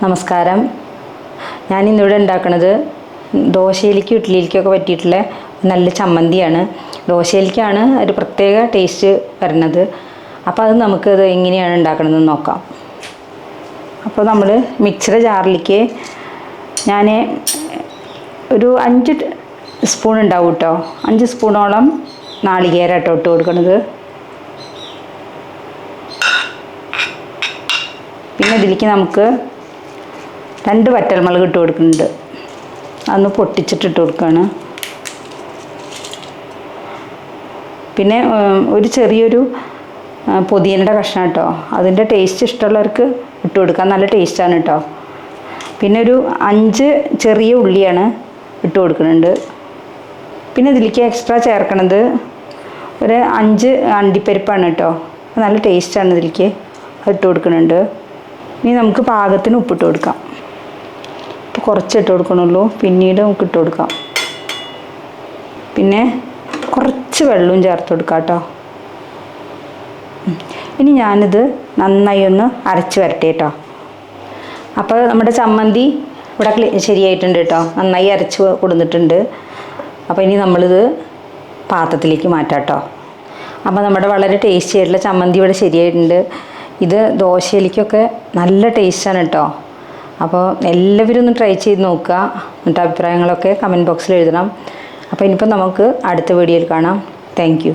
നമസ്കാരം. ഞാനിന്നിവിടെ ഉണ്ടാക്കുന്നത് ദോശയിലേക്കും ഇഡ്ഡലിയിലേക്കൊക്കെ പറ്റിയിട്ടുള്ള നല്ല ചമ്മന്തിയാണ്. ദോശയിലേക്കാണ് ഒരു പ്രത്യേക ടേസ്റ്റ് വരുന്നത്. അപ്പോൾ അത് നമുക്കത് എങ്ങനെയാണ് ഉണ്ടാക്കണമെന്ന് നോക്കാം. അപ്പോൾ നമ്മൾ മിക്സിയുടെ ജാറിലേക്ക് ഞാൻ ഒരു 5 സ്പൂൺ ഉണ്ടാവും കേട്ടോ. 5 സ്പൂണോളം നാളികേരം ഇട്ട് കൊടുക്കുന്നത്. പിന്നെ ഇതിലേക്ക് നമുക്ക് 2 വറ്റൽമുളക് ഇട്ട് കൊടുക്കുന്നുണ്ട്. അതൊന്ന് പൊട്ടിച്ചിട്ടിട്ട് കൊടുക്കുകയാണ്. പിന്നെ ഒരു ചെറിയൊരു പുതിനയുടെ കഷ്ണം കേട്ടോ. അതിൻ്റെ ടേസ്റ്റ് ഇഷ്ടമുള്ളവർക്ക് ഇട്ട് കൊടുക്കാം, നല്ല ടേസ്റ്റാണ് കേട്ടോ. പിന്നെ ഒരു 5 ചെറിയ ഉള്ളിയാണ് ഇട്ട് കൊടുക്കുന്നുണ്ട്. പിന്നെ ഇതിലേക്ക് എക്സ്ട്രാ ചേർക്കണത് ഒരു 5 അണ്ടിപ്പരിപ്പാണ് കേട്ടോ. നല്ല ടേസ്റ്റാണ് ഇതിലേക്ക്, അത് ഇട്ട് കൊടുക്കുന്നുണ്ട്. ഇനി നമുക്ക് പാകത്തിന് ഉപ്പിട്ട് കൊടുക്കാം. ഇപ്പോൾ കുറച്ച് ഇട്ട് കൊടുക്കണുള്ളൂ, പിന്നീട് നമുക്ക് ഇട്ട് കൊടുക്കാം. പിന്നെ കുറച്ച് വെള്ളവും ചേർത്ത് കൊടുക്കാം കേട്ടോ. ഇനി ഞാനിത് നന്നായി ഒന്ന് അരച്ച് വരട്ടെ കേട്ടോ. അപ്പോൾ നമ്മുടെ ചമ്മന്തി ഇവിടെ ശരിയായിട്ടുണ്ട് കേട്ടോ, നന്നായി അരച്ച് കൊടുത്തിട്ടുണ്ട്. അപ്പോൾ ഇനി നമ്മളിത് പാത്രത്തിലേക്ക് മാറ്റാം കേട്ടോ. അപ്പോൾ നമ്മുടെ വളരെ ടേസ്റ്റി ആയിട്ടുള്ള ചമ്മന്തി ഇവിടെ ശരിയായിട്ടുണ്ട്. ഇത് ദോശയിലേക്കൊക്കെ നല്ല ടേസ്റ്റാണ് കേട്ടോ. അപ്പോൾ എല്ലാവരും ഒന്ന് ട്രൈ ചെയ്ത് നോക്കുക. എന്നിട്ട് അഭിപ്രായങ്ങളൊക്കെ കമൻറ്റ് ബോക്സിൽ എഴുതണം. അപ്പോൾ ഇനിയിപ്പോൾ നമുക്ക് അടുത്ത വീഡിയോയിൽ കാണാം. Thank you.